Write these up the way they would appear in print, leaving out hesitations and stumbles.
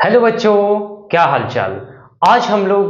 Hello बच्चों, क्या हालचाल। आज हम लोग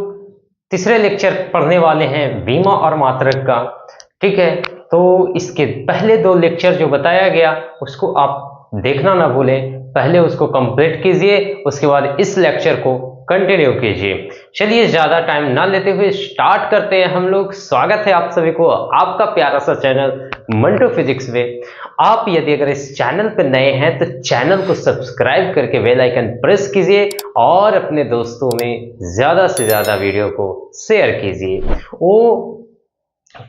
तीसरे लेक्चर पढ़ने वाले हैं बीमा और मात्रक का। ठीक है, तो इसके पहले दो लेक्चर जो बताया गया उसको आप देखना ना भूलें। पहले उसको कंप्लीट कीजिए, उसके बाद इस लेक्चर को कंटिन्यू कीजिए। चलिए ज़्यादा टाइम ना लेते हुए स्टार्ट करते हैं हम लोग। स्वागत है आप सभी को आपका प्यारा सा चैनल मंटू फिजिक्स में। आप यदि अगर इस चैनल पर नए हैं तो चैनल को सब्सक्राइब करके बेल आइकन प्रेस कीजिए और अपने दोस्तों में ज़्यादा से ज़्यादा वीडियो को शेयर कीजिए। वो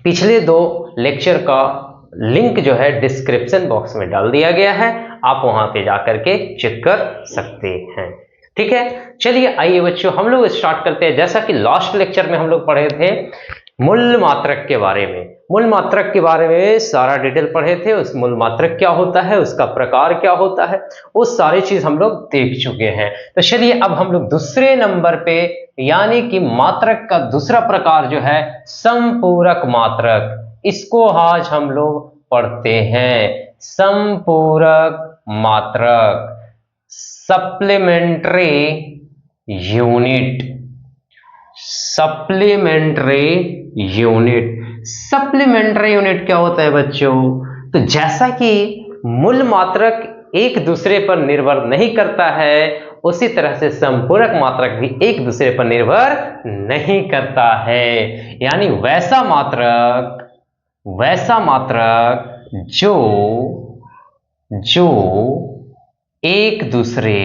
पिछले दो लेक्चर का लिंक जो है डिस्क्रिप्शन बॉक्स में डाल दिया गया है, आप वहां पे जाकर के चेक कर सकते हैं। ठीक है, चलिए आइए बच्चों हम लोग स्टार्ट करते हैं। जैसा कि लास्ट लेक्चर में हम लोग पढ़े थे मूल मात्रक के बारे में, मूल मात्रक के बारे में सारा डिटेल पढ़े थे। उस मूल मात्रक क्या होता है, उसका प्रकार क्या होता है, वो सारी चीज हम लोग देख चुके हैं। तो चलिए अब हम लोग दूसरे नंबर पे यानी कि मात्रक का दूसरा प्रकार जो है संपूरक मात्रक, इसको आज हम लोग पढ़ते हैं। संपूरक मात्रक, supplementary unit, supplementary unit. Supplementary unit क्या होता है बच्चों? तो जैसा कि मूल मात्रक एक दूसरे पर निर्भर नहीं करता है, उसी तरह से संपूरक मात्रक भी एक दूसरे पर निर्भर नहीं करता है। यानी वैसा मात्रक जो एक दूसरे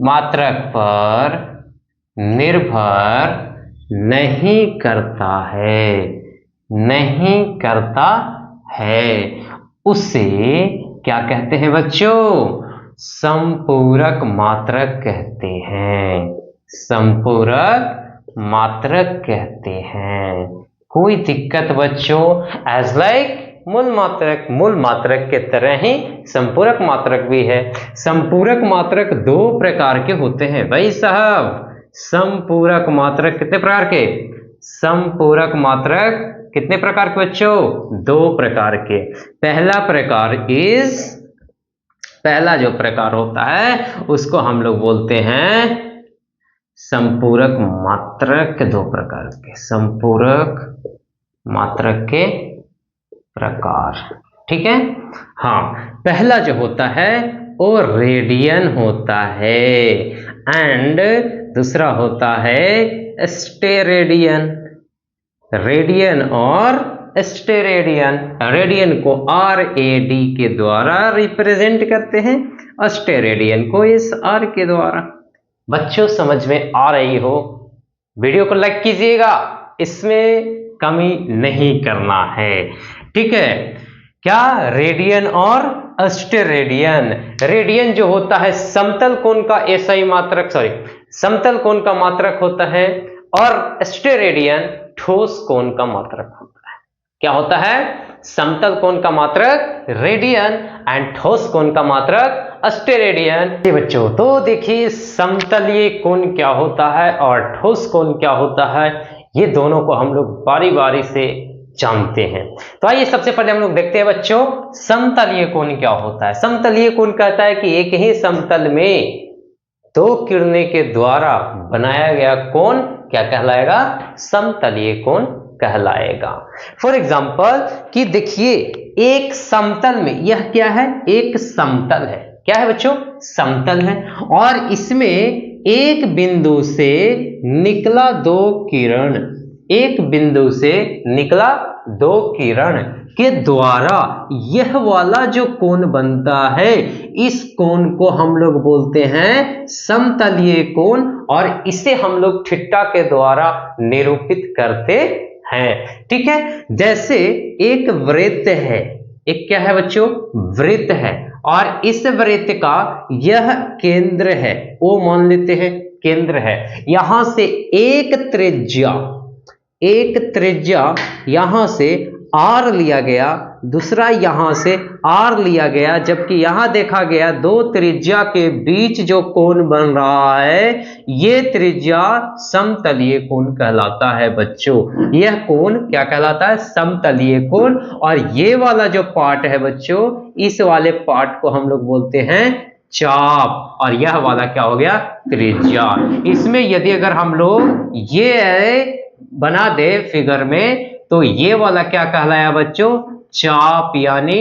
मात्रक पर निर्भर नहीं करता है, उसे क्या कहते हैं बच्चों? संपूरक मात्रक कहते हैं। संपूरक मात्रक कहते हैं। कोई दिक्कत बच्चों? एज लाइक मूल मात्रक के तरह ही संपूरक मात्रक भी है। संपूरक मात्रक दो प्रकार के होते हैं भाई साहब। संपूरक मात्रक कितने प्रकार के? संपूरक मात्रक कितने प्रकार के बच्चों? दो प्रकार के। पहला जो प्रकार होता है उसको हम लोग बोलते हैं संपूरक मात्रक के दो प्रकार के, संपूरक मात्रक के प्रकार। ठीक है, हाँ। पहला जो होता है वो रेडियन होता है एंड दूसरा होता है स्टेरेडियन। रेडियन और स्टेरेडियन। रेडियन को RAD के द्वारा रिप्रेजेंट करते हैं, स्टेरेडियन को इस R के द्वारा। बच्चों समझ में आ रही हो? वीडियो को लाइक कीजिएगा, इसमें कमी नहीं करना है। ठीक है, क्या? रेडियन और स्टेरेडियन। रेडियन जो होता है समतल कोण का SI मात्रक, समतल कोण का मात्रक होता है, और स्टेरेडियन ठोस कोण का मात्रक होता है। क्या होता है? समतल कोण का मात्रक रेडियन एंड ठोस कोण का मात्रक स्टेरेडियन। बच्चों तो देखिए समतलीय कोण क्या होता है और ठोस कोण क्या होता है, ये दोनों को हम लोग बारी बारी से जानते हैं। तो आइए सबसे पहले हम लोग देखते हैं बच्चों समतलीय कोण क्या होता है। समतलीय कोण कहता है कि एक ही समतल में दो किरणें के द्वारा बनाया गया कोण क्या कहलाएगा? समतलीय कोण कहलाएगा। फॉर एग्जाम्पल कि देखिए एक समतल में, यह क्या है? एक समतल है। क्या है बच्चों? समतल है, और इसमें एक बिंदु से निकला दो किरण, एक बिंदु से निकला दो किरण के द्वारा यह वाला जो कोण बनता है, इस कोण को हम लोग बोलते हैं समतलीय कोण, और इसे हम लोग थीटा के द्वारा निरूपित करते हैं। ठीक है, जैसे एक वृत्त है, एक क्या है बच्चों? वृत्त है, और इस वृत्त का यह केंद्र है, वो मान लेते हैं केंद्र है। यहां से एक त्रिज्या यहां से R लिया गया, दूसरा यहां से r लिया गया, जबकि यहां देखा गया दो त्रिज्या के बीच जो कोण बन रहा है ये त्रिज्या समतलीय कोण कहलाता है बच्चों। यह कोण क्या कहलाता है? समतलीय कोण। और ये वाला जो पार्ट है बच्चों, इस वाले पार्ट को हम लोग बोलते हैं चाप, और यह वाला क्या हो गया? त्रिज्या। इसमें यदि अगर हम लोग ये बना दे फिगर में, तो ये वाला क्या कहलाया बच्चों? चाप यानी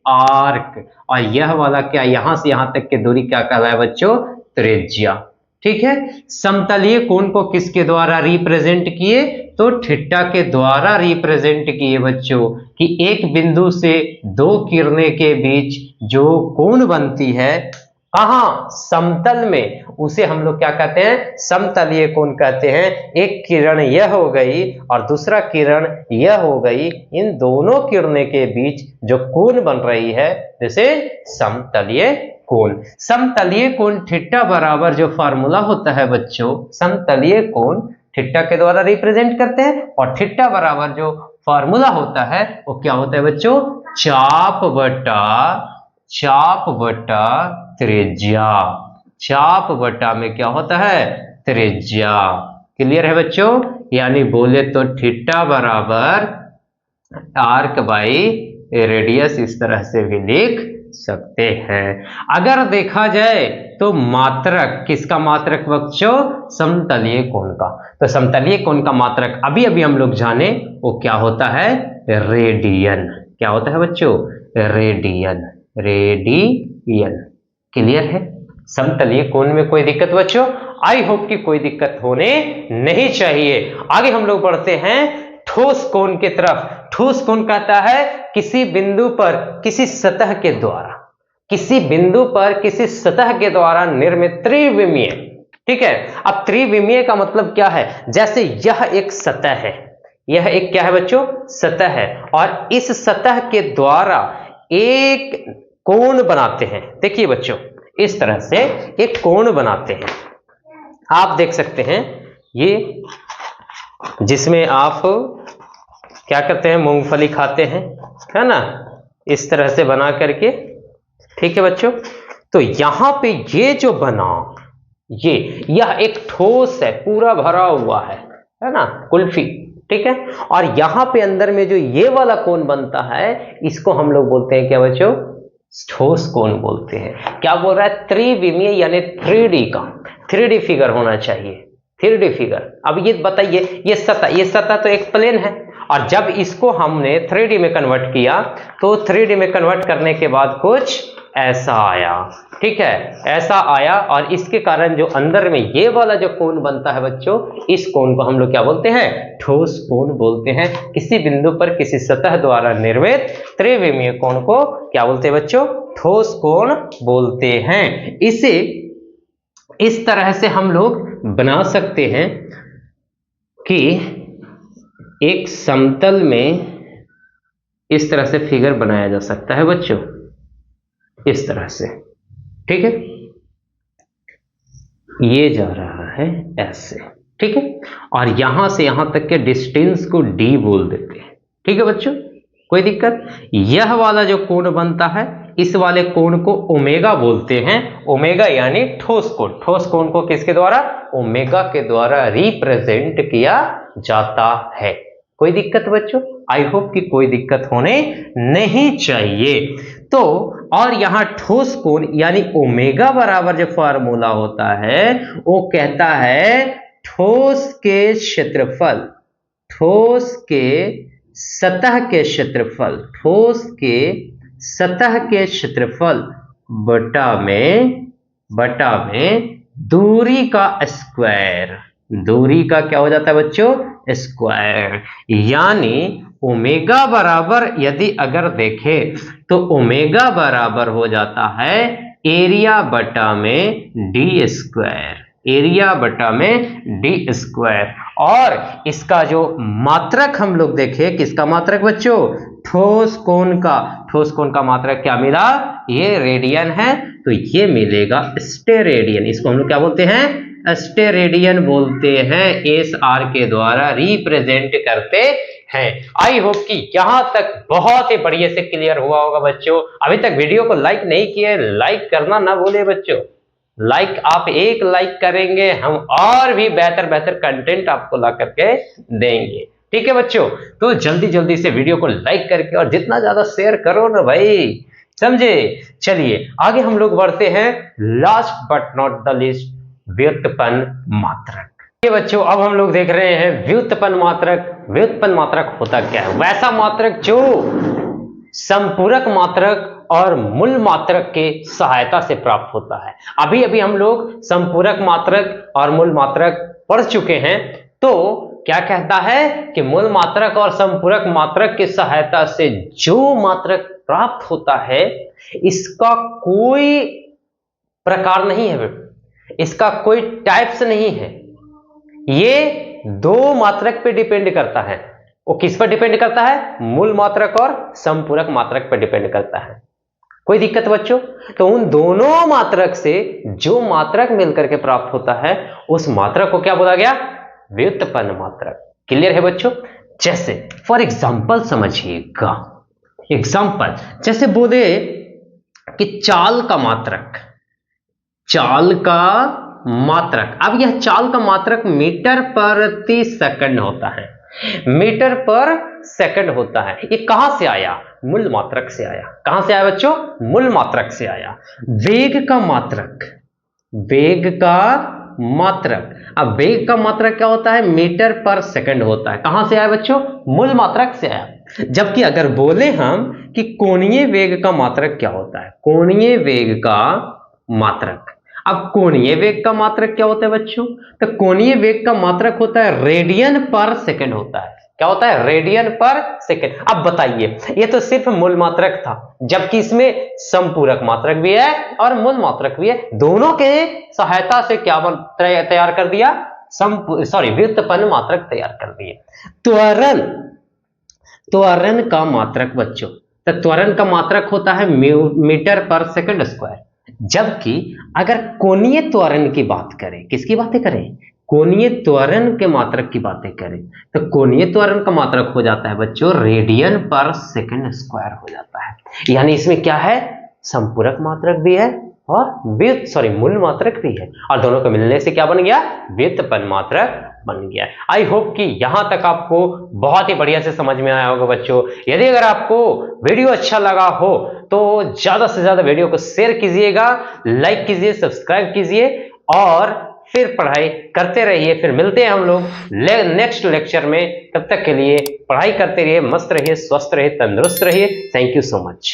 आर्क। और यह वाला क्या, यहां से यहां तक की दूरी क्या कहलाया बच्चों? त्रिज्या। ठीक है। समतलीय कोण को किसके द्वारा रिप्रेजेंट किए? तो थीटा के द्वारा रिप्रेजेंट किए बच्चों, कि एक बिंदु से दो किरणें के बीच जो कोण बनती है कहां? समतल में, उसे हम लोग क्या कहते हैं? समतलीय कोण कहते हैं। एक किरण यह हो गई और दूसरा किरण यह हो गई, इन दोनों किरणें के बीच जो कोण बन रही है जैसे समतलीय कोण। समतलीय कोण थीटा बराबर जो फार्मूला होता है बच्चों, समतलीय कोण थीटा के द्वारा रिप्रेजेंट करते हैं, और थीटा बराबर जो फार्मूला होता है वो क्या होता है बच्चों? चाप बटा त्रिज्या। चाप बटा में क्या होता है? त्रिज्या। क्लियर है बच्चों? यानी बोले तो थीटा बराबर आर्क बाई रेडियस, इस तरह से भी लिख सकते हैं। अगर देखा जाए तो मात्रक, किसका मात्रक बच्चों? समतलीय कोण का। तो समतलीय कोण का मात्रक अभी अभी हम लोग जाने, वो क्या होता है? रेडियन। क्या होता है बच्चों? रेडियन। क्लियर है? समतलीय कोण में कोई दिक्कत बच्चों? आई होप कि कोई दिक्कत होने नहीं चाहिए। आगे हम लोग बढ़ते हैं ठोस कोण की तरफ। ठोस कोण कहता है किसी बिंदु पर किसी सतह के द्वारा, किसी बिंदु पर किसी सतह के द्वारा निर्मित त्रिविमीय। ठीक है। अब त्रिविमीय का मतलब क्या है? जैसे यह एक सतह है, यह एक क्या है बच्चों? सतह है, और इस सतह के द्वारा एक कोण बनाते हैं। देखिए बच्चों, इस तरह से एक कोण बनाते हैं। आप देख सकते हैं ये, जिसमें आप क्या करते हैं? मूंगफली खाते हैं, है ना? इस तरह से बना करके। ठीक है बच्चों। तो यहां पे ये जो बना, यह एक ठोस है, पूरा भरा हुआ है ना? कुल्फी। ठीक है। और यहां पे अंदर में जो ये वाला कोण बनता है, इसको हम लोग बोलते हैं क्या बच्चों? ठोस कोण बोलते हैं। क्या बोल रहा है? त्रिविमीय यानी 3D का, 3D फिगर होना चाहिए, 3D फिगर। अब ये बताइए, ये सतह तो एक प्लेन है, और जब इसको हमने 3D में कन्वर्ट किया, तो 3D में कन्वर्ट करने के बाद कुछ ऐसा आया। ठीक है, ऐसा आया, और इसके कारण जो अंदर में ये वाला जो कोण बनता है बच्चों, इस कोण को हम लोग क्या बोलते हैं? ठोस कोण बोलते हैं। किसी बिंदु पर किसी सतह द्वारा निर्मित त्रिविमीय कोण को क्या बोलते हैं बच्चों? ठोस कोण बोलते हैं। इसे इस तरह से हम लोग बना सकते हैं कि एक समतल में इस तरह से फिगर बनाया जा सकता है बच्चों, इस तरह से। ठीक है, ये जा रहा है ऐसे। ठीक है, और यहां से यहां तक के डिस्टेंस को d बोल देते हैं। ठीक है बच्चों, कोई दिक्कत? यह वाला जो कोण बनता है, इस वाले कोण को ओमेगा बोलते हैं। ओमेगा यानी ठोस कोण। ठोस कोण को किसके द्वारा? ओमेगा के द्वारा रिप्रेजेंट किया जाता है। कोई दिक्कत बच्चों? आई होप कि कोई दिक्कत होने नहीं चाहिए। तो और यहां ठोस कोण यानी ओमेगा बराबर जो फार्मूला होता है, वो कहता है ठोस के क्षेत्रफल, ठोस के सतह के क्षेत्रफल, ठोस के सतह के क्षेत्रफल बटा में दूरी का स्क्वायर। दूरी का क्या हो जाता है बच्चों? स्क्वायर। यानी ओमेगा बराबर यदि अगर देखें तो ओमेगा बराबर हो जाता है एरिया बटा में डी स्क्वायर, एरिया बटा में डी स्क्वायर। और इसका जो मात्रक हम लोग देखें, किसका मात्रक बच्चों? ठोस कोण का। ठोस कोण का मात्रक क्या मिला? ये रेडियन है, तो ये मिलेगा स्टेरेडियन। इसको हम लोग क्या बोलते हैं? स्टेरेडियन बोलते हैं। एस आर के द्वारा रिप्रेजेंट करते है। आई होप कि यहां तक बहुत ही बढ़िया से क्लियर हुआ होगा बच्चों। अभी तक वीडियो को लाइक नहीं किए, लाइक करना ना भूले बच्चों। लाइक आप एक लाइक करेंगे, हम और भी बेहतर बेहतर कंटेंट आपको ला करके देंगे। ठीक है बच्चों, तो जल्दी जल्दी से वीडियो को लाइक करके और जितना ज्यादा शेयर करो ना भाई, समझे। चलिए आगे हम लोग बढ़ते हैं। Last but not the least, व्युत्पन्न मात्रक। ये बच्चों अब हम लोग देख रहे हैं व्युत्पन्न मात्रक। व्युत्पन्न मात्रक होता क्या है? वैसा मात्रक जो संपूरक मात्रक और मूल मात्रक के सहायता से प्राप्त होता है। अभी अभी हम लोग संपूरक मात्रक और मूल मात्रक पढ़ चुके हैं। तो क्या कहता है कि मूल मात्रक और संपूरक मात्रक की सहायता से जो मात्रक प्राप्त होता है, इसका कोई प्रकार नहीं है, इसका कोई टाइप्स नहीं है। ये दो मात्रक पे डिपेंड करता है। वो किस पर डिपेंड करता है? मूल मात्रक और संपूरक मात्रक पर डिपेंड करता है। कोई दिक्कत बच्चों? तो उन दोनों मात्रक से जो मात्रक मिलकर के प्राप्त होता है, उस मात्रक को क्या बोला गया? व्युत्पन्न मात्रक। क्लियर है बच्चों? जैसे फॉर एग्जाम्पल समझिएगा, एग्जाम्पल जैसे बोले कि चाल का मात्रक, चाल का मात्रक। अब यह चाल का मात्रक मीटर प्रति सेकंड होता है, मीटर पर सेकंड होता है। ये कहां से आया? मूल मात्रक से आया। कहां से आया बच्चों? मूल मात्रक से आया। वेग का मात्रक, वेग का मात्रक। अब वेग का मात्रक क्या होता है? मीटर पर सेकंड होता है। कहां से आया बच्चों? मूल मात्रक से आया। जबकि अगर बोले हम कि कोणीय वेग का मात्रक क्या होता है? कोणीय वेग का मात्रक। अब कोणीय वेग का मात्रक क्या होता है बच्चों? तो कोणीय वेग का मात्रक होता है रेडियन पर सेकंड होता है। क्या होता है? रेडियन पर सेकंड। अब बताइए, ये तो सिर्फ मूल मात्रक था, जबकि इसमें संपूरक मात्रक भी है और मूल मात्रक भी है। दोनों के सहायता से क्या तैयार कर दिया? व्युत्पन्न मात्रक तैयार कर दिए। त्वरण, त्वरण का मात्रक बच्चों, तो त्वरण का मात्रक होता है मीटर पर सेकंड स्क्वायर। जबकि अगर कोणीय त्वरण की बात करें, किसकी बातें करें? कोणीय त्वरण के मात्रक की बातें करें, तो कोणीय त्वरण का मात्रक हो जाता है बच्चों रेडियन पर सेकंड स्क्वायर हो जाता है। यानी इसमें क्या है? संपूरक मात्रक भी है और मूल मात्रक भी है, और दोनों को मिलने से क्या बन गया? व्युत्पन्न मात्रक बन गया। आई होप कि यहां तक आपको बहुत ही बढ़िया से समझ में आया होगा बच्चों। यदि अगर आपको वीडियो अच्छा लगा हो तो ज्यादा से ज्यादा वीडियो को शेयर कीजिएगा, लाइक कीजिए, सब्सक्राइब कीजिए और फिर पढ़ाई करते रहिए। फिर मिलते हैं हम लोग नेक्स्ट लेक्चर में। तब तक के लिए पढ़ाई करते रहिए, मस्त रहिए, स्वस्थ रहिए, तंदुरुस्त रहिए। Thank you so much.